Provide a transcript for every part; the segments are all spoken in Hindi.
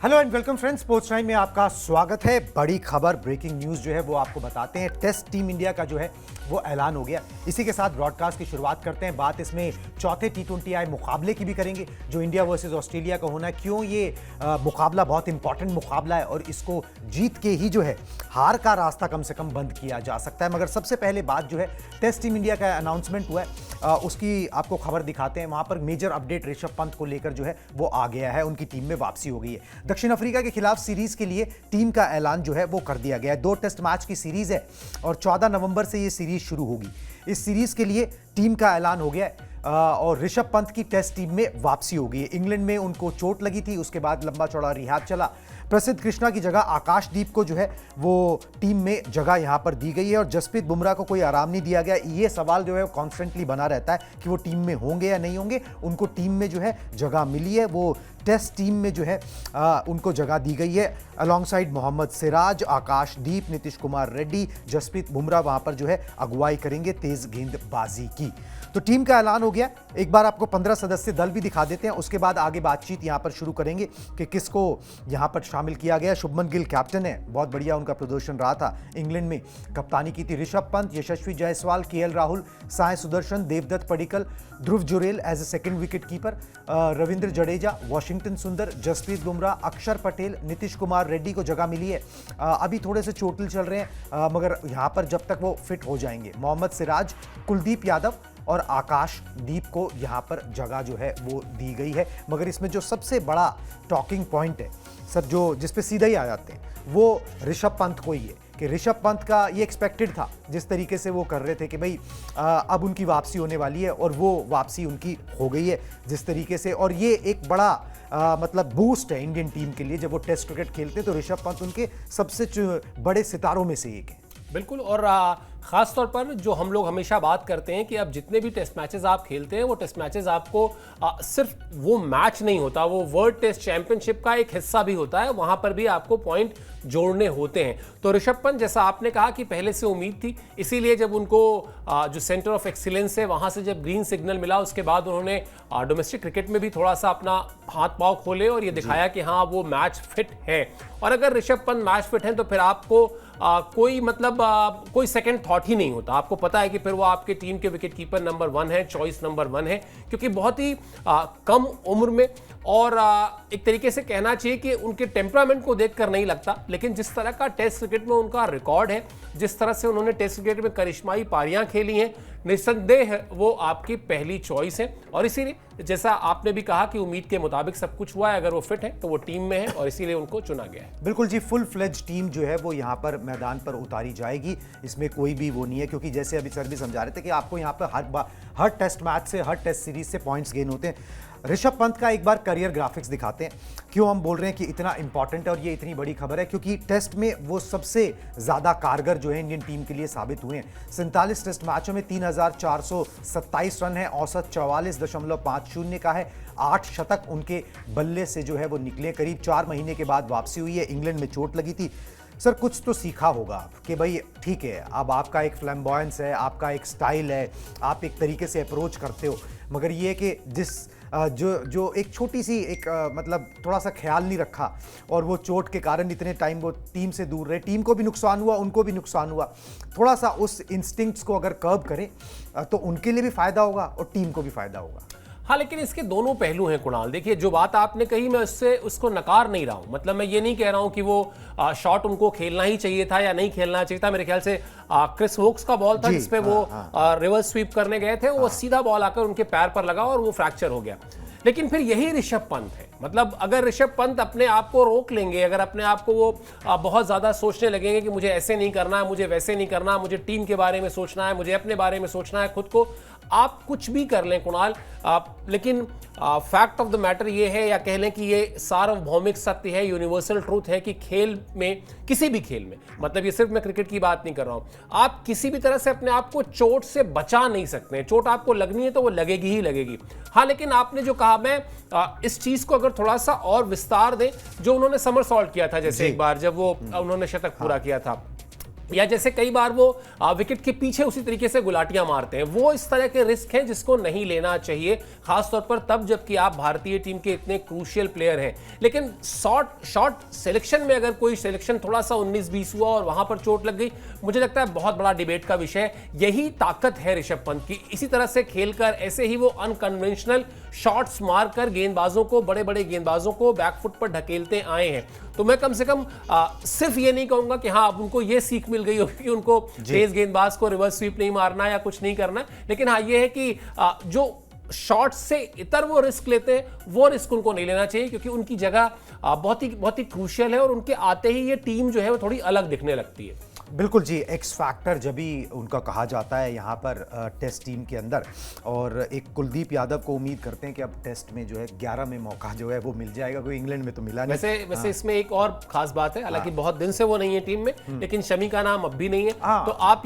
Hello and welcome friends, sports time में आपका स्वागत है। बड़ी खबर, ब्रेकिंग न्यूज़ जो है वो आपको बताते हैं। टेस्ट टीम इंडिया का जो है वो ऐलान हो गया। इसी के साथ ब्रॉडकास्ट की शुरुआत करते हैं। बात इसमें चौथे T20I मुकाबले की भी करेंगे जो इंडिया वर्सेस ऑस्ट्रेलिया का होना है। क्यों ये मुकाबला बहुत इंपॉर्टेंट मुकाबला है और इसको जीत के ही जो है हार का रास्ता कम से कम बंद किया जा सकता है। मगर सबसे पहले बात जो है टेस्ट टीम इंडिया का अनाउंसमेंट हुआ है, उसकी आपको खबर दिखाते हैं। वहां पर मेजर अपडेट ऋषभ पंत को लेकर जो है वो आ गया है। उनकी टीम में वापसी हो गई है। दक्षिण अफ्रीका के खिलाफ सीरीज के लिए टीम का ऐलान जो है वो कर दिया गया है। 2 टेस्ट मैच की सीरीज है और 14 नवंबर से ये सीरीज शुरू होगी। इस सीरीज के लिए टीम का ऐलान हो गया है और ऋषभ पंत की टेस्ट टीम में वापसी हो गई है। इंग्लैंड में उनको चोट लगी थी, उसके बाद लंबा चौड़ा रिहैब चला। प्रसिद्ध कृष्णा की जगह आकाशदीप को जो है वो टीम में जगह यहां पर दी गई है और जसप्रीत बुमराह को कोई आराम नहीं दिया गया। ये सवाल जो है कॉन्स्टेंटली बना रहता है कि वो टीम में होंगे या नहीं होंगे। उनको टीम में जो है जगह मिली है, वो टेस्ट टीम में जो है उनको जगह दी गई है। अलॉन्गसाइड मोहम्मद सिराज, आकाशदीप, नीतीश कुमार रेड्डी, जसप्रीत बुमराह वहां पर जो है अगुवाई करेंगे तेज गेंदबाजी की। तो टीम का ऐलान हो गया। एक बार आपको 15 सदस्य दल भी दिखा देते हैं, उसके बाद आगे बातचीत यहां पर शुरू करेंगे कि किसको यहां पर शामिल किया गया। शुभमन गिल कैप्टन है, बहुत बढ़िया उनका प्रदर्शन रहा था। इंग्लैंड में कप्तानी की थी। Rishabh Pant, Yashasvi Jaiswal, KL Rahul, Sai Sudharsan, Devdutt Padikkal, Dhruv Jurel as a second wicket keeper, Ravindra Jadeja, Washington Sundar, Jasprit Bumrah, अक्षर पटेल, नीतीश कुमार रेड्डी को जगह मिली है। अभी थोड़े से चोटिल चल रहे हैं मगर यहां पर जब तक वो फिट हो जाएंगे। मोहम्मद सिराज, कुलदीप यादव और आकाशदीप को यहां पर जगह जो है वो दी गई है। मगर इसमें जो सबसे बड़ा टॉकिंग पॉइंट है सब, जो जिस पे सीधा ही आ जाते हैं, वो ऋषभ पंत को ही है कि ऋषभ पंत का ये एक्सपेक्टेड था। जिस तरीके से वो कर रहे थे कि भाई अब उनकी वापसी होने वाली है और वो वापसी उनकी हो गई है जिस तरीके से। और ये एक बड़ा मतलब बूस्ट है इंडियन टीम के लिए। जब वो टेस्ट क्रिकेट खेलते हैं तो ऋषभ पंत उनके सबसे बड़े सितारों में से एक है। बिल्कुल। और ख़ास तौर पर जो हम लोग हमेशा बात करते हैं कि अब जितने भी टेस्ट मैचेस आप खेलते हैं वो टेस्ट मैचेस आपको सिर्फ वो मैच नहीं होता, वो वर्ल्ड टेस्ट चैंपियनशिप का एक हिस्सा भी होता है। वहाँ पर भी आपको पॉइंट जोड़ने होते हैं। तो ऋषभ पंत, जैसा आपने कहा कि पहले से उम्मीद थी, इसीलिए जब उनको जो सेंटर ऑफ एक्सीलेंस है वहाँ से जब ग्रीन सिग्नल मिला उसके बाद उन्होंने डोमेस्टिक क्रिकेट में भी थोड़ा सा अपना हाथ पांव खोले और ये दिखाया कि हाँ वो मैच फिट है। और अगर ऋषभ पंत मैच फिट हैं तो फिर आपको कोई सेकंड थॉट ही नहीं होता। आपको पता है कि फिर वो आपके टीम के विकेट कीपर नंबर 1 है, चॉइस नंबर 1 है, क्योंकि बहुत ही कम उम्र में और एक तरीके से कहना चाहिए कि उनके टेम्परामेंट को देखकर नहीं लगता, लेकिन जिस तरह का टेस्ट क्रिकेट में उनका रिकॉर्ड है, जिस तरह से उन्होंने टेस्ट क्रिकेट में करिश्माई पारियां खेली हैं, निस्संदेह वो आपकी पहली चॉइस है। और इसीलिए जैसा आपने भी कहा कि उम्मीद के मुताबिक सब कुछ हुआ है। अगर वो फिट है तो वो टीम में है और इसीलिए उनको चुना गया है। बिल्कुल जी, फुल फ्लेज टीम जो है वो यहाँ पर मैदान पर उतारी जाएगी। इसमें कोई भी वो नहीं है, क्योंकि जैसे अभी सर भी समझा रहे थे कि आपको यहाँ पर हर टेस्ट मैच से, हर टेस्ट सीरीज से पॉइंट्स गेन होते हैं। ऋषभ पंत का एक बार करियर ग्राफिक्स दिखाते हैं। क्यों हम बोल रहे हैं कि इतना इंपॉर्टेंट है और ये इतनी बड़ी खबर है, क्योंकि टेस्ट में वो सबसे ज्यादा कारगर जो है इंडियन टीम के लिए साबित हुए हैं। 47 टेस्ट मैचों में 3427 रन है, औसत 44.50 का है। 8 शतक उनके बल्ले से जो है वो निकले। करीब 4 महीने के बाद वापसी हुई है। इंग्लैंड में चोट लगी थी। सर कुछ तो सीखा होगा कि भाई ठीक है, अब आपका एक फ्लैम्बॉयंस है, आपका एक स्टाइल है, आप एक तरीके से अप्रोच करते हो, मगर ये कि जिस जो एक छोटी सी एक मतलब थोड़ा सा ख्याल नहीं रखा और वो चोट के कारण इतने टाइम वो टीम से दूर रहे, टीम को भी नुकसान हुआ, उनको भी नुकसान हुआ। थोड़ा सा उस इंस्टिंक्ट्स को अगर कर्ब करें तो उनके लिए भी फायदा होगा और टीम को भी फायदा होगा। हाँ, लेकिन इसके दोनों पहलू हैं कुणाल। देखिए, जो बात आपने कही मैं उसको नकार नहीं रहा हूं। मतलब मैं ये नहीं कह रहा हूं कि वो शॉट उनको खेलना ही चाहिए था या नहीं खेलना चाहिए था। मेरे ख्याल से क्रिस वोक्स का बॉल था जिसपे वो रिवर्स स्वीप करने गए थे, वो सीधा बॉल आकर उनके पैर पर लगा और वो फ्रैक्चर हो गया। लेकिन फिर यही ऋषभ पंत है। मतलब अगर ऋषभ पंत अपने आप को रोक लेंगे, अगर अपने आप को वो बहुत ज़्यादा सोचने लगेंगे कि मुझे ऐसे नहीं करना है, मुझे वैसे नहीं करना, मुझे टीम के बारे में सोचना है, मुझे अपने बारे में सोचना है, खुद को, आप कुछ भी कर लें कुणाल, लेकिन फैक्ट ऑफ द मैटर ये है, या कह लें कि ये सार्वभौमिक सत्य है, यूनिवर्सल ट्रूथ है कि खेल में, किसी भी खेल में, मतलब ये सिर्फ मैं क्रिकेट की बात नहीं कर रहा हूं, आप किसी भी तरह से अपने आप को चोट से बचा नहीं सकते। चोट आपको लगनी है तो वो लगेगी ही लगेगी। हाँ, लेकिन आपने जो कहा, मैं इस चीज को अगर थोड़ा सा और विस्तार दें, जो उन्होंने समरसॉल्ट किया था, जैसे एक बार जब वो उन्होंने शतक पूरा किया था, या जैसे कई बार वो विकेट के पीछे उसी तरीके से गुलाटियां मारते हैं, वो इस तरह के रिस्क हैं जिसको नहीं लेना चाहिए, खासतौर पर तब जबकि आप भारतीय टीम के इतने क्रूशियल प्लेयर हैं। लेकिन शॉट सिलेक्शन में अगर कोई सिलेक्शन थोड़ा सा 19-20 हुआ और वहां पर चोट लग गई, मुझे लगता है बहुत बड़ा डिबेट का विषय है। यही ताकत है ऋषभ पंत की, इसी तरह से खेलकर ऐसे ही वो अनकन्वेंशनल शॉट्स मारकर गेंदबाजों को, बड़े बड़े गेंदबाजों को बैकफुट पर ढकेलते आए हैं। तो मैं कम से कम सिर्फ ये नहीं कहूंगा कि हाँ अब उनको ये सीख मिल गई होगी कि उनको तेज गेंदबाज को रिवर्स स्वीप नहीं मारना या कुछ नहीं करना, लेकिन हाँ ये है कि जो शॉट से इतर वो रिस्क लेते हैं, वो रिस्क उनको नहीं लेना चाहिए, क्योंकि उनकी जगह बहुत ही क्रूशियल है और उनके आते ही ये टीम जो है वो थोड़ी अलग दिखने लगती है। बिल्कुल जी, एक्स फैक्टर जब भी उनका कहा जाता है यहाँ पर टेस्ट टीम के अंदर, और एक कुलदीप यादव को उम्मीद करते हैं कि अब टेस्ट में जो है 11 में मौका जो है वो मिल जाएगा, कोई इंग्लैंड में तो मिला नहीं। वैसे इसमें एक और खास बात है, हालांकि बहुत दिन से वो नहीं है टीम में, लेकिन शमी का नाम अब भी नहीं है, तो आप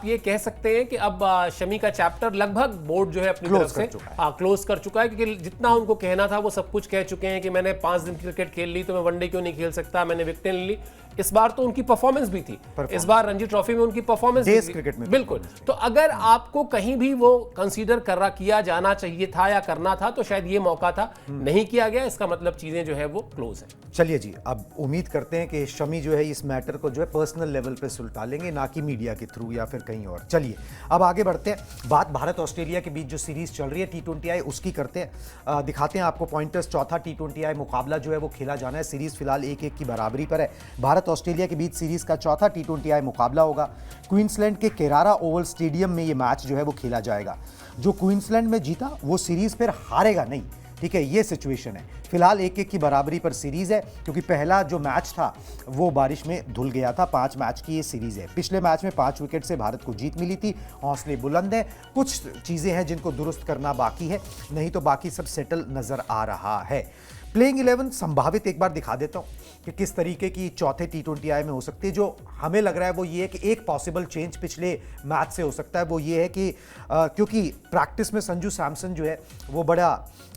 ये कह सकते हैं कि अब शमी का चैप्टर लगभग बोर्ड जो है अपनी तरफ से क्लोज कर चुका है, क्योंकि जितना उनको कहना था वो सब कुछ कह चुके हैं कि मैंने 5 दिन क्रिकेट खेल ली तो मैं वनडे क्यों नहीं खेल सकता, मैंने विकेटें ले ली। इस बार तो उनकी परफॉर्मेंस भी थी, इस बार रणजी ट्रॉफी में उनकी परफॉर्मेंस भी थी क्रिकेट में बिल्कुल। तो अगर आपको कहीं भी वो कंसीडर किया जाना चाहिए था या करना था, तो शायद ये मौका था, नहीं किया गया, इसका मतलब चीजें जो है वो क्लोज है। चलिए जी, अब उम्मीद करते हैं कि शमी जो है इस मैटर को जो है पर्सनल लेवल पे सुलझा लेंगे, ना कि मीडिया के थ्रू या फिर कहीं और। चलिए अब आगे बढ़ते हैं, बात भारत ऑस्ट्रेलिया के बीच जो सीरीज चल रही है T20I उसकी करते हैं। दिखाते हैं आपको पॉइंटर्स। चौथा T20I मुकाबला जो है वो खेला जाना है, सीरीज फिलहाल 1-1 की बराबरी पर है। भारत ऑस्ट्रेलिया के बीच सीरीज का चौथा T20I मुकाबला होगा। क्वींसलैंड के केरारा ओवल स्टेडियम में ये मैच जो है वो खेला जाएगा। जो क्वींसलैंड में जीता वो सीरीज फिर हारेगा नहीं, ठीक है, ये सिचुएशन है। फिलहाल 1-1 की बराबरी पर सीरीज है, क्योंकि पहला जो मैच था वो बारिश में धुल गया था। 5 मैच की ये सीरीज है। पिछले मैच में 5 विकेट से भारत को जीत मिली थी। हौसले बुलंद है, कुछ चीजें हैं जिनको दुरुस्त करना बाकी है, नहीं तो बाकी सब सेटल नजर आ रहा है। प्लेइंग 11 संभावित एक बार दिखा देता हूं कि किस तरीके की चौथे T20I में हो सकती है। जो हमें लग रहा है वो ये है कि एक पॉसिबल चेंज पिछले मैच से हो सकता है, वो ये है कि क्योंकि प्रैक्टिस में संजू सैमसन जो है वो बड़ा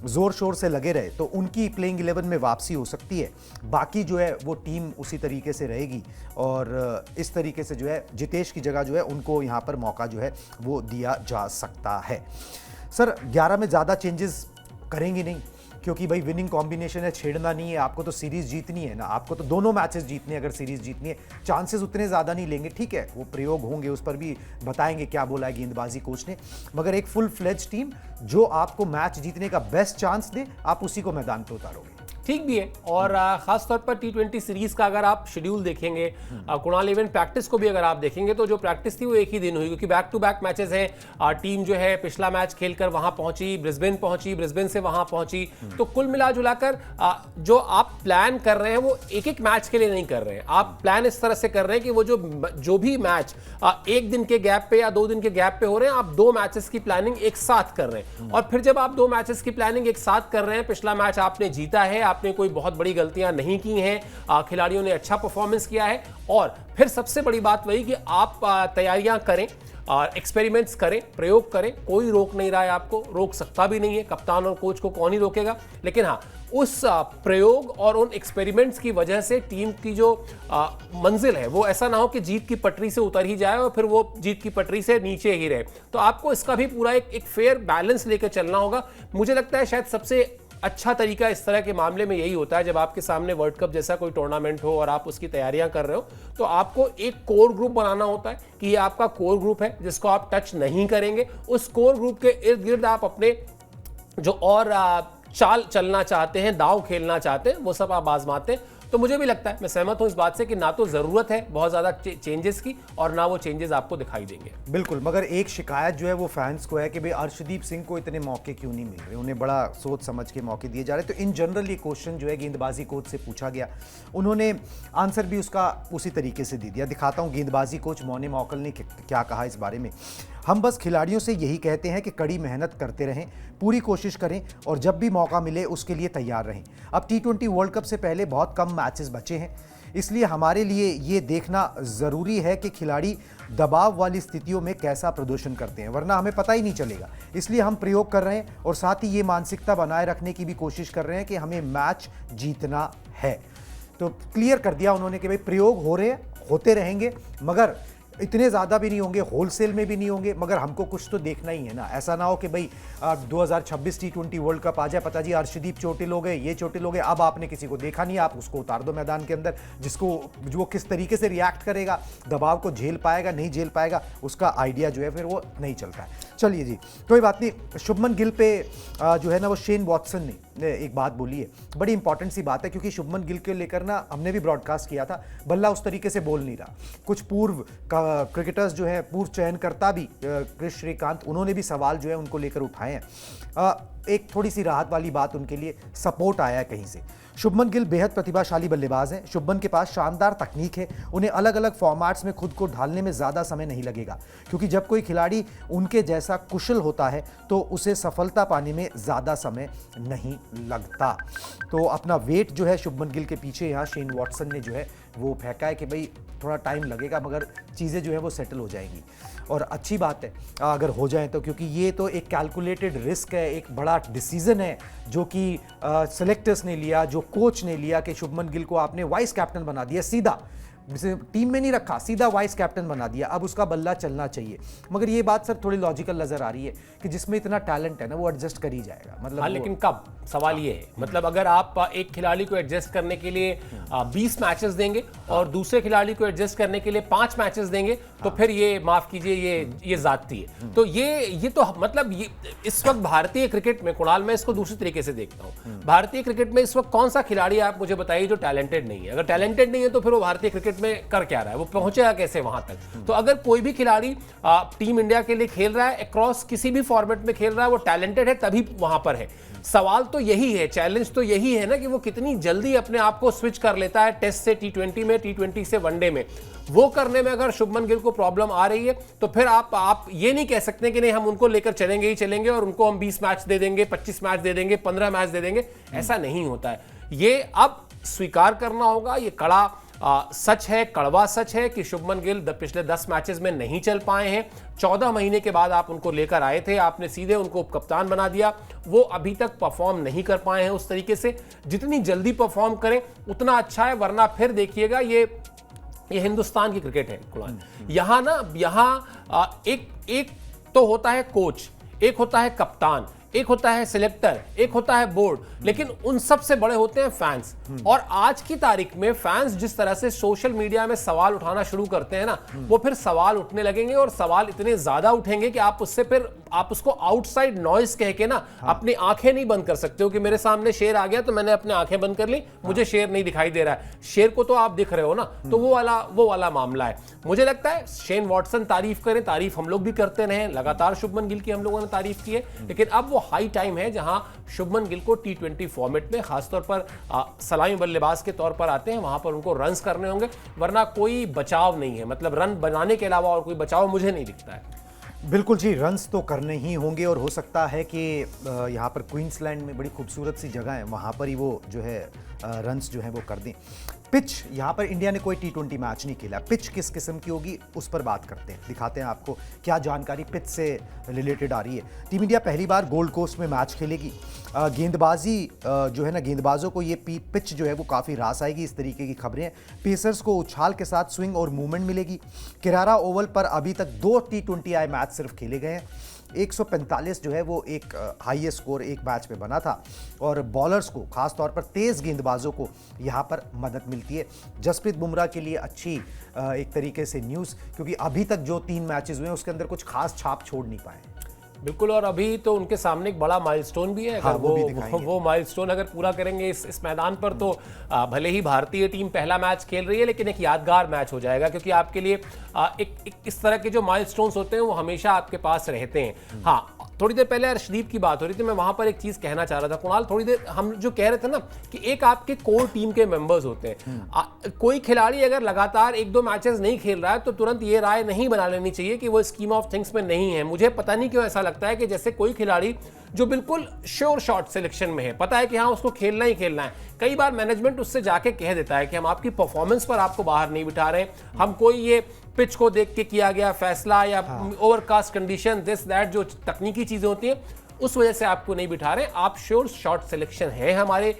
जोर शोर से लगे रहे, तो उनकी प्लेइंग 11 में वापसी हो सकती है। बाकी जो है वो टीम उसी तरीके से रहेगी, और इस तरीके से जो है जितेश की जगह जो है उनको यहाँ पर मौका जो है वो दिया जा सकता है। सर 11 में ज़्यादा चेंजेस करेंगे नहीं, क्योंकि भाई विनिंग कॉम्बिनेशन है, छेड़ना नहीं है, आपको तो सीरीज जीतनी है ना, आपको तो दोनों मैचेस जीतने हैं। अगर सीरीज जीतनी है चांसेस उतने ज़्यादा नहीं लेंगे, ठीक है, वो प्रयोग होंगे, उस पर भी बताएंगे क्या बोला है गेंदबाजी कोच ने, मगर एक फुल फ्लेज टीम जो आपको मैच जीतने का बेस्ट चांस दे, आप उसी को मैदान पर उतारोगे। ठीक भी है, और खासतौर पर T20 सीरीज का अगर आप शेड्यूल देखेंगे, कुणाल इवेंट प्रैक्टिस को भी अगर आप देखेंगे, तो जो प्रैक्टिस थी वो एक ही दिन हुई, क्योंकि बैक टू बैक मैचेस हैं। टीम जो है पिछला मैच खेलकर वहां पहुंची, ब्रिस्बेन से वहां पहुंची, तो कुल मिला जुलाकर जो आप प्लान कर रहे हैं वो एक एक मैच के लिए नहीं कर रहे हैं। आप प्लान इस तरह से कर रहे हैं कि वो जो भी मैच 1 दिन के गैप पे या 2 दिन के गैप पे हो रहे हैं, आप 2 मैचेस की प्लानिंग एक साथ कर रहे हैं। और फिर जब आप 2 मैचेस की प्लानिंग एक साथ कर रहे हैं, पिछला मैच आपने जीता है, आपने कोई बहुत बड़ी गलतियां नहीं की हैं, खिलाड़ियों ने अच्छा परफॉर्मेंस किया है, और फिर सबसे बड़ी बात वही कि आप तैयारियां करें और एक्सपेरिमेंट्स करें, प्रयोग करें। कोई रोक नहीं रहा है आपको, रोक सकता भी नहीं है, कप्तान और कोच को कौन ही रोकेगा। लेकिन हाँ, उस प्रयोग और उन एक्सपेरिमेंट्स की वजह से टीम की जो मंजिल है वो ऐसा ना हो कि जीत की पटरी से उतर ही जाए और फिर वो जीत की पटरी से नीचे ही रहे। तो आपको इसका भी पूरा एक फेयर बैलेंस लेकर चलना होगा। मुझे लगता है शायद सबसे अच्छा तरीका इस तरह के मामले में यही होता है, जब आपके सामने वर्ल्ड कप जैसा कोई टूर्नामेंट हो और आप उसकी तैयारियां कर रहे हो, तो आपको एक कोर ग्रुप बनाना होता है कि ये आपका कोर ग्रुप है जिसको आप टच नहीं करेंगे। उस कोर ग्रुप के इर्द गिर्द आप अपने जो और चाल चलना चाहते हैं, दाव खेलना चाहते हैं, वो सब आप आजमाते हैं। तो मुझे भी लगता है, मैं सहमत हूं इस बात से कि ना तो जरूरत है बहुत ज्यादा चेंजेस की, और ना वो चेंजेस आपको दिखाई देंगे। बिल्कुल, मगर एक शिकायत जो है वो फैंस को है कि भाई अर्शदीप सिंह को इतने मौके क्यों नहीं मिल रहे, उन्हें बड़ा सोच समझ के मौके दिए जा रहे। तो इन जनरल ये क्वेश्चन जो है गेंदबाजी कोच से पूछा गया, उन्होंने आंसर भी उसका उसी तरीके से दे दिया। दिखाता हूं गेंदबाजी कोच मौने मौकल ने क्या कहा इस बारे में। हम बस खिलाड़ियों से यही कहते हैं कि कड़ी मेहनत करते रहें, पूरी कोशिश करें, और जब भी मौका मिले उसके लिए तैयार रहें। अब T20 वर्ल्ड कप से पहले बहुत कम मैचेस बचे हैं, इसलिए हमारे लिए ये देखना ज़रूरी है कि खिलाड़ी दबाव वाली स्थितियों में कैसा प्रदर्शन करते हैं, वरना हमें पता ही नहीं चलेगा। इसलिए हम प्रयोग कर रहे हैं, और साथ ही ये मानसिकता बनाए रखने की भी कोशिश कर रहे हैं कि हमें मैच जीतना है। तो क्लियर कर दिया उन्होंने कि भाई प्रयोग हो रहे हैं, होते रहेंगे, मगर इतने ज़्यादा भी नहीं होंगे, होलसेल में भी नहीं होंगे, मगर हमको कुछ तो देखना ही है ना। ऐसा ना हो कि भाई 2026 T20 वर्ल्ड कप आ जाए, पता जी अर्शदीप चोटिल हो गए, ये चोटिल हो गए, अब आपने किसी को देखा नहीं, आप उसको उतार दो मैदान के अंदर, जिसको जो किस तरीके से रिएक्ट करेगा, दबाव को झेल पाएगा नहीं झेल पाएगा, उसका आइडिया जो है फिर वो नहीं चलता है। चलिए जी, कोई बात नहीं। शुभमन गिल पे जो है ना वो शेन वॉटसन ने एक बात बोली है, बड़ी इंपॉर्टेंट सी बात है, क्योंकि शुभमन गिल के लेकर ना हमने भी ब्रॉडकास्ट किया था, बल्ला उस तरीके से बोल नहीं रहा। कुछ पूर्व क्रिकेटर्स जो है, पूर्व चयनकर्ता भी क्रिस श्रीकांत, उन्होंने भी सवाल जो है उनको लेकर उठाए हैं। एक थोड़ी सी राहत वाली बात उनके लिए सपोर्ट आया है कहीं से। शुभमन गिल बेहद प्रतिभाशाली बल्लेबाज हैं। शुभमन के पास शानदार तकनीक है, उन्हें अलग अलग फॉर्मेट्स में खुद को ढालने में ज़्यादा समय नहीं लगेगा, क्योंकि जब कोई खिलाड़ी उनके जैसा कुशल होता है तो उसे सफलता पाने में ज़्यादा समय नहीं लगता। तो अपना वेट जो है शुभमन गिल के पीछे यहाँ शेन वॉटसन ने जो है वो फेंका है कि भाई थोड़ा टाइम लगेगा, मगर चीज़ें जो है वो सेटल हो जाएंगी। और अच्छी बात है अगर हो जाए तो, क्योंकि ये तो एक कैलकुलेटेड रिस्क है, एक बड़ा डिसीजन है जो कि सेलेक्टर्स ने लिया, जो कोच ने लिया कि शुभमन गिल को आपने वाइस कैप्टन बना दिया, सीधा टीम में नहीं रखा, सीधा वाइस कैप्टन बना दिया, अब उसका बल्ला चलना चाहिए। मगर ये बात सर थोड़ी लॉजिकल नजर आ रही है कि जिसमें इतना टैलेंट है ना वो एडजस्ट कर ही जाएगा। मतलब लेकिन कब, सवाल ये है, मतलब अगर आप एक खिलाड़ी को एडजस्ट करने के लिए 20 मैचेस देंगे और दूसरे खिलाड़ी को एडजस्ट करने के लिए 5 मैचेस देंगे, तो फिर ये माफ कीजिए ये जाती है। तो ये तो मतलब ये इस वक्त भारतीय क्रिकेट में, कुणाल मैं इसको दूसरे तरीके से देखता हूं, भारतीय क्रिकेट में इस वक्त कौन सा खिलाड़ी आप मुझे बताइए जो टैलेंटेड नहीं है। अगर टैलेंटेड नहीं है तो फिर वो भारतीय क्रिकेट में कर क्या रहा है, वो पहुंचेगा कैसे वहां तक। तो अगर कोई भी खिलाड़ी टीम इंडिया के लिए खेल रहा है, अक्रॉस किसी भी फॉर्मेट में खेल रहा है, वो टैलेंटेड है तभी वहां पर है। सवाल तो यही है, चैलेंज तो यही है ना कि वो कितनी जल्दी अपने आप को स्विच कर लेता है टेस्ट से T20 में, T20 से वनडे में। वो करने में अगर शुभमन गिल को प्रॉब्लम आ रही है तो फिर आप ये नहीं कह सकते कि नहीं हम उनको लेकर चलेंगे ही चलेंगे और उनको हम 20 मैच दे देंगे, 25 मैच दे देंगे, 15 मैच दे देंगे। ऐसा नहीं होता है। ये अब स्वीकार करना होगा, ये कड़ा सच है, कड़वा सच है कि शुभमन गिल पिछले 10 मैचेस में नहीं चल पाए हैं। 14 महीने के बाद आप उनको लेकर आए थे, आपने सीधे उनको उपकप्तान बना दिया, वो अभी तक परफॉर्म नहीं कर पाए हैं उस तरीके से। जितनी जल्दी परफॉर्म करें उतना अच्छा है, वरना फिर देखिएगा ये हिंदुस्तान की क्रिकेट है कुणाल। यहाँ एक तो होता है कोच, एक होता है कप्तान, एक होता है सिलेक्टर, एक होता है बोर्ड, लेकिन उन सब से बड़े होते हैं फैंस। और आज की तारीख में फैंस जिस तरह से सोशल मीडिया में सवाल उठाना शुरू करते हैं ना, वो फिर सवाल उठने लगेंगे और सवाल इतने ज्यादा उठेंगे कि आप उसको आउटसाइड नॉइज कह के ना अपनी आंखें नहीं बंद कर सकते हो कि मेरे सामने शेर आ गया तो मैंने अपनी आंखें बंद कर ली, मुझे शेर नहीं दिखाई दे रहा है। शेर को तो आप दिख रहे हो ना, तो वो वाला मामला है। मुझे लगता है शेन वॉटसन तारीफ करें, तारीफ हम लोग भी करते रहे, लगातार शुभमन गिल की हम लोगों ने तारीफ की है, लेकिन अब वो हाई टाइम है जहां शुभमन गिल को T20 फॉर्मेट में खासतौर पर सलामी बल्लेबाज के तौर पर आते हैं, वहां पर उनको रन्स करने होंगे, वरना कोई बचाव नहीं है। मतलब रन बनाने के अलावा और कोई बचाव मुझे नहीं दिखता है। बिल्कुल जी, रन्स तो करने ही होंगे और हो सकता है कि यहाँ पर क्वींसलैंड में बड़ी खूबसूरत सी जगह है, वहाँ पर ही वो जो है रन्स जो है वो कर दें। पिच, यहाँ पर इंडिया ने कोई T20 मैच नहीं खेला, पिच किस किस्म की होगी उस पर बात करते हैं, दिखाते हैं आपको क्या जानकारी पिच से रिलेटेड आ रही है। टीम इंडिया पहली बार गोल्ड कोस्ट में मैच खेलेगी। गेंदबाजी जो है ना, गेंदबाजों को ये पिच जो है वो काफ़ी रास आएगी, इस तरीके की खबरें हैं। पेसर्स को उछाल के साथ स्विंग और मूवमेंट मिलेगी। किरारा ओवल पर अभी तक 2 T20 आई मैच सिर्फ खेले गए हैं। 145 जो है वो एक हाईएस्ट स्कोर एक मैच में बना था, और बॉलर्स को खास तौर पर तेज गेंदबाजों को यहाँ पर मदद मिलती है। जसप्रीत बुमराह के लिए अच्छी एक तरीके से न्यूज़, क्योंकि अभी तक जो 3 मैचेस हुए हैं उसके अंदर कुछ खास छाप छोड़ नहीं पाए। बिल्कुल, और अभी तो उनके सामने एक बड़ा माइलस्टोन भी है। अगर वो माइलस्टोन अगर पूरा करेंगे इस मैदान पर, तो भले ही भारतीय टीम पहला मैच खेल रही है, लेकिन एक यादगार मैच हो जाएगा, क्योंकि आपके लिए एक इस तरह के जो माइलस्टोन्स होते हैं वो हमेशा आपके पास रहते हैं। हाँ, थोड़ी देर पहले अर्शदीप की बात हो रही थी, मैं वहां पर एक चीज कहना चाह रहा था कुणाल। थोड़ी देर हम जो कह रहे थे ना कि एक आपके कोर टीम के मेंबर्स होते हैं, कोई खिलाड़ी अगर लगातार 1-2 मैचेस नहीं खेल रहा है तो तुरंत ये राय नहीं बना लेनी चाहिए कि वो स्कीम ऑफ थिंग्स में नहीं है। मुझे पता नहीं क्यों ऐसा लगता है कि जैसे कोई खिलाड़ी जो बिल्कुल श्योर शॉट सिलेक्शन में है, पता है कि हाँ उसको खेलना ही खेलना है, कई बार मैनेजमेंट उससे जाके कह देता है कि हम आपकी परफॉर्मेंस पर आपको बाहर नहीं बिठा रहे, हम कोई ये पिच को देख के किया गया फैसला या ओवरकास्ट कंडीशन, दिस दैट, जो तकनीकी चीजें होती हैं उस वजह से आपको नहीं बिठा रहे। आप श्योर शॉर्ट सिलेक्शन है हमारे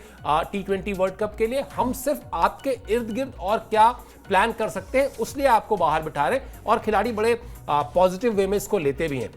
T20 वर्ल्ड कप के लिए, हम सिर्फ आपके इर्द गिर्द और क्या प्लान कर सकते हैं उसलिए आपको बाहर बिठा रहे हैं, और खिलाड़ी बड़े पॉजिटिव वे में इसको लेते भी हैं।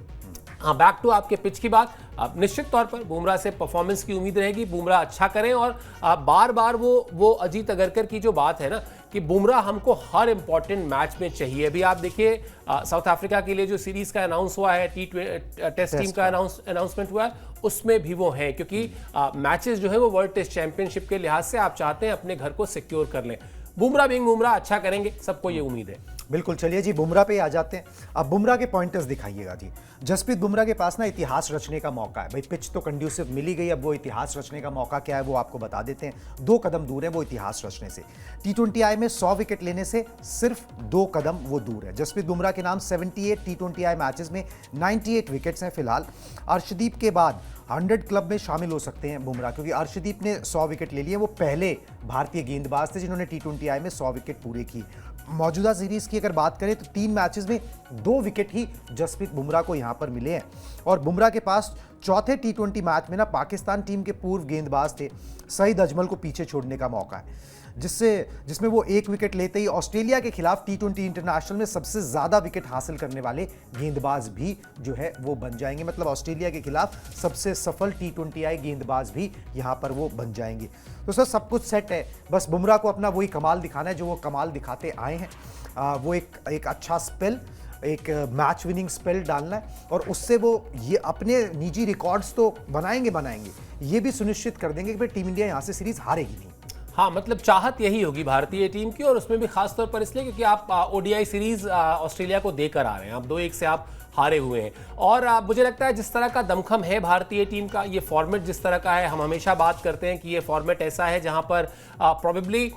हाँ, बैक टू आपके पिच की बात, निश्चित तौर पर बुमराह से परफॉर्मेंस की उम्मीद रहेगी, बुमराह अच्छा करें। और बार बार वो अजीत अगरकर की जो बात है ना कि बुमराह हमको हर इंपॉर्टेंट मैच में चाहिए। अभी आप देखिए साउथ अफ्रीका के लिए जो सीरीज का अनाउंस हुआ है, टेस्ट टीम का अनाउंसमेंट हुआ है, उसमें भी वो हैं, क्योंकि मैचेस जो है वो वर्ल्ड टेस्ट चैंपियनशिप के लिहाज से आप चाहते हैं अपने घर को सिक्योर कर लें। बुमराह बिंग बुमराह अच्छा करेंगे, सबको ये उम्मीद है। बिल्कुल, चलिए जी बुमराह पे आ जाते हैं। अब बुमराह के पॉइंटर्स दिखाइएगा जी। जसप्रीत बुमराह के पास ना इतिहास रचने का मौका है भाई, पिच तो कंड्यूसिव मिली गई, अब वो इतिहास रचने का मौका क्या है वो आपको बता देते हैं। 2 कदम दूर है वो इतिहास रचने से। T20I में 100 विकेट लेने से सिर्फ 2 कदम वो दूर है। जसप्रीत बुमराह के नाम 78 T20I मैचेस में 98 विकेट्स हैं फिलहाल। अर्शदीप के बाद 100 क्लब में शामिल हो सकते हैं बुमराह, क्योंकि अर्शदीप ने 100 विकेट ले लिए। वो पहले भारतीय गेंदबाज थे जिन्होंने T20I में 100 विकेट पूरे किए। मौजूदा सीरीज की अगर बात करें तो 3 मैचेस में 2 विकेट ही जसप्रीत बुमराह को यहां पर मिले हैं। और बुमराह के पास चौथे T20 मैच में ना पाकिस्तान टीम के पूर्व गेंदबाज थे सईद अजमल को पीछे छोड़ने का मौका है, जिसमें वो 1 विकेट लेते ही ऑस्ट्रेलिया के खिलाफ T20 इंटरनेशनल में सबसे ज्यादा विकेट हासिल करने वाले गेंदबाज भी जो है वो बन जाएंगे। मतलब ऑस्ट्रेलिया के खिलाफ सबसे सफल T20I गेंदबाज भी यहां पर वो बन जाएंगे। तो सर सब कुछ सेट है, बस बुमराह को अपना वही कमाल दिखाना है जो वो कमाल दिखाते आए हैं। वो एक अच्छा स्पेल, एक मैच विनिंग स्पेल डालना है, और उससे वो ये अपने निजी रिकॉर्ड्स तो बनाएंगे, ये भी सुनिश्चित कर देंगे कि भाई टीम इंडिया यहां से सीरीज हारेगी नहीं। हाँ, मतलब चाहत यही होगी भारतीय टीम की, और उसमें भी खास तौर पर इसलिए क्योंकि आप ODI सीरीज ऑस्ट्रेलिया को देकर आ रहे हैं, आप 2-1 से आप हारे हुए हैं। और मुझे लगता है जिस तरह का दमखम है भारतीय टीम का, ये फॉर्मेट जिस तरह का है, हम हमेशा बात करते हैं कि ये फॉर्मेट ऐसा है जहां पर प्रोबेबली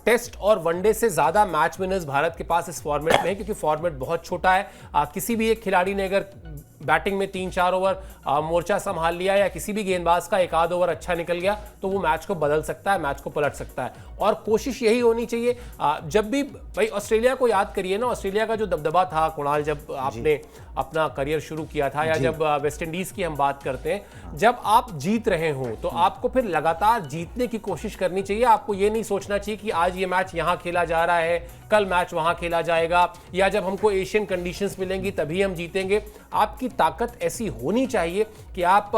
टेस्ट और वनडे से ज़्यादा मैच विनर्स भारत के पास इस फॉर्मेट में है, क्योंकि फॉर्मेट बहुत छोटा है। किसी भी एक खिलाड़ी ने अगर बैटिंग में 3-4 ओवर मोर्चा संभाल लिया, या किसी भी गेंदबाज का 1 आध ओवर अच्छा निकल गया, तो वो मैच को बदल सकता है, मैच को पलट सकता है। और कोशिश यही होनी चाहिए, जब भी भाई ऑस्ट्रेलिया को याद करिए ना, ऑस्ट्रेलिया का जो दबदबा था कुणाल, जब आपने अपना करियर शुरू किया था, या जब वेस्ट इंडीज की हम बात करते हैं, जब आप जीत रहे हो तो आपको फिर लगातार जीतने की कोशिश करनी चाहिए। आपको ये नहीं सोचना चाहिए कि आज ये मैच यहां खेला जा रहा है, कल मैच वहां खेला जाएगा, या जब हमको एशियन कंडीशंस मिलेंगी तभी हम जीतेंगे। आपकी ताकत ऐसी होनी चाहिए कि आप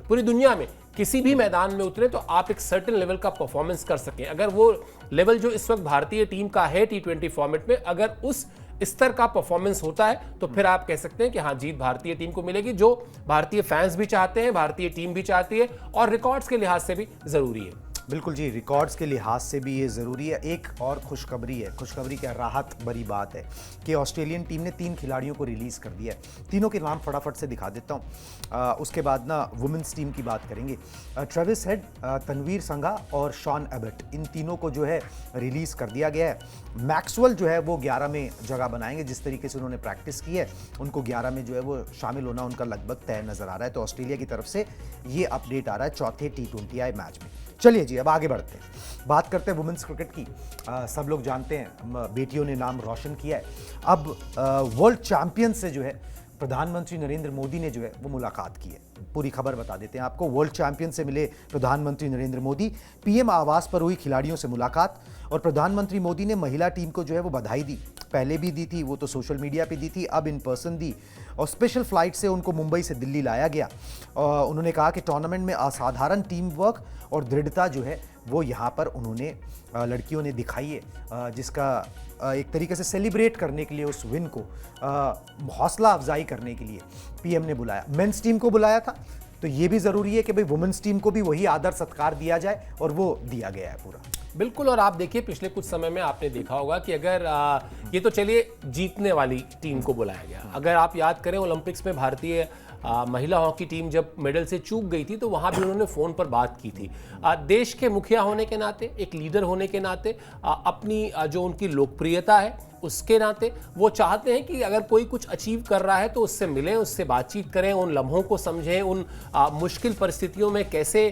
पूरी दुनिया में किसी भी मैदान में उतरे तो आप एक सर्टेन लेवल का परफॉर्मेंस कर सकें। अगर वो लेवल जो इस वक्त भारतीय टीम का है T20 फॉर्मेट में, अगर उस स्तर का परफॉर्मेंस होता है तो फिर आप कह सकते हैं कि हाँ, जीत भारतीय टीम को मिलेगी, जो भारतीय फैंस भी चाहते हैं, भारतीय टीम भी चाहती है, और रिकॉर्ड्स के लिहाज से भी जरूरी है। बिल्कुल जी, रिकॉर्ड्स के लिहाज से भी ये ज़रूरी है। एक और खुशखबरी है, खुशखबरी क्या, राहत भरी बात है कि ऑस्ट्रेलियन टीम ने 3 खिलाड़ियों को रिलीज़ कर दिया है। तीनों के नाम फटाफट से दिखा देता हूँ, उसके बाद ना वुमेंस टीम की बात करेंगे। ट्रेविस हेड, तनवीर संघा और शॉन एबट, इन तीनों को जो है रिलीज़ कर दिया गया है। मैक्सवेल जो है वो 11 में जगह बनाएंगे, जिस तरीके से उन्होंने प्रैक्टिस की है, उनको 11 में जो है वो शामिल होना उनका लगभग तय नज़र आ रहा है। तो ऑस्ट्रेलिया की तरफ से ये अपडेट आ रहा है चौथे T20I मैच में। चलिए जी, अब आगे बढ़ते हैं, बात करते हैं वुमेन्स क्रिकेट की। सब लोग जानते हैं बेटियों ने नाम रोशन किया है। अब वर्ल्ड चैंपियन से जो है प्रधानमंत्री नरेंद्र मोदी ने जो है वो मुलाकात की है। पूरी खबर बता देते हैं आपको। वर्ल्ड चैंपियन से मिले प्रधानमंत्री नरेंद्र मोदी, PM आवास पर हुई खिलाड़ियों से मुलाकात, और प्रधानमंत्री मोदी ने महिला टीम को जो है वो बधाई दी। पहले भी दी थी, वो तो सोशल मीडिया पे दी थी, अब इन पर्सन दी, और स्पेशल फ्लाइट से उनको मुंबई से दिल्ली लाया गया। उन्होंने कहा कि टूर्नामेंट में असाधारण टीम वर्क और दृढ़ता जो है वो यहाँ पर उन्होंने लड़कियों ने दिखाई है, जिसका एक तरीके से सेलिब्रेट करने के लिए, उस विन को हौसला अफजाई करने के लिए PM ने बुलाया। मेंस टीम को बुलाया था, तो ये भी ज़रूरी है कि भाई वुमेन्स टीम को भी वही आदर सत्कार दिया जाए, और वो दिया गया है पूरा। बिल्कुल। और आप देखिए पिछले कुछ समय में आपने देखा होगा कि अगर ये तो चलिए जीतने वाली टीम को बुलाया गया, अगर आप याद करें ओलंपिक्स में भारतीय महिला हॉकी टीम जब मेडल से चूक गई थी तो वहाँ भी उन्होंने फ़ोन पर बात की थी। देश के मुखिया होने के नाते, एक लीडर होने के नाते, अपनी जो उनकी लोकप्रियता है उसके नाते वो चाहते हैं कि अगर कोई कुछ अचीव कर रहा है तो उससे मिलें, उससे बातचीत करें, उन लम्हों को समझें, उन मुश्किल परिस्थितियों में कैसे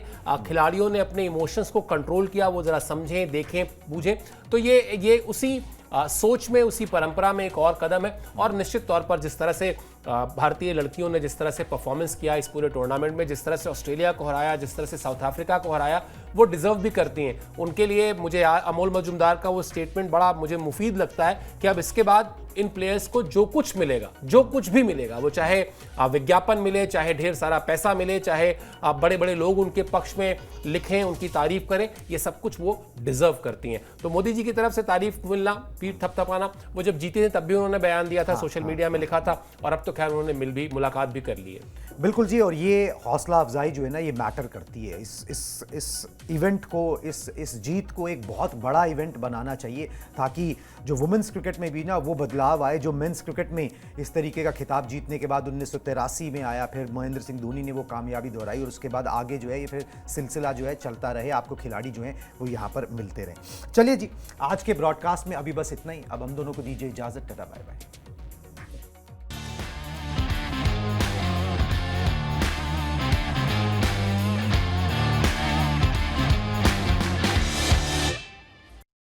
खिलाड़ियों ने अपने इमोशंस को कंट्रोल किया वो ज़रा समझें, देखें, बूझें। तो ये उसी सोच में, उसी परंपरा में एक और कदम है। और निश्चित तौर पर जिस तरह से भारतीय लड़कियों ने जिस तरह से परफॉर्मेंस किया इस पूरे टूर्नामेंट में, जिस तरह से ऑस्ट्रेलिया को हराया, जिस तरह से साउथ अफ्रीका को हराया, वो डिजर्व भी करती हैं। उनके लिए मुझे अमोल मजूमदार का वो स्टेटमेंट बड़ा मुझे मुफीद लगता है कि अब इसके बाद इन प्लेयर्स को जो कुछ मिलेगा, जो कुछ भी मिलेगा, वो चाहे विज्ञापन मिले, चाहे ढेर सारा पैसा मिले, चाहे बड़े बड़े लोग उनके पक्ष में लिखें, उनकी तारीफ करें, ये सब कुछ वो डिजर्व करती हैं। तो मोदी जी की तरफ से तारीफ मिलना, पीठ थपथपाना, वो जब जीते थे तब भी उन्होंने बयान दिया था, सोशल मीडिया में लिखा था, और अब तो खैर उन्होंने मुलाकात भी कर ली है। बिल्कुल जी, और ये हौसला अफजाई जो है ना, ये मैटर करती है। इस इवेंट को, इस जीत को एक बहुत बड़ा इवेंट बनाना चाहिए, ताकि जो वुमेन्स क्रिकेट में भी ना वो बदलाव आए, जो मेंस क्रिकेट में इस तरीके का खिताब जीतने के बाद 1983 में आया, फिर महेंद्र सिंह धोनी ने वो कामयाबी दोहराई, और उसके बाद आगे जो है ये फिर सिलसिला जो है चलता रहे, आपको खिलाड़ी जो हैं वो यहाँ पर मिलते रहे। चलिए जी, आज के ब्रॉडकास्ट में अभी बस इतना ही। अब हम दोनों को दीजिए इजाज़त, टाटा बाय बाय।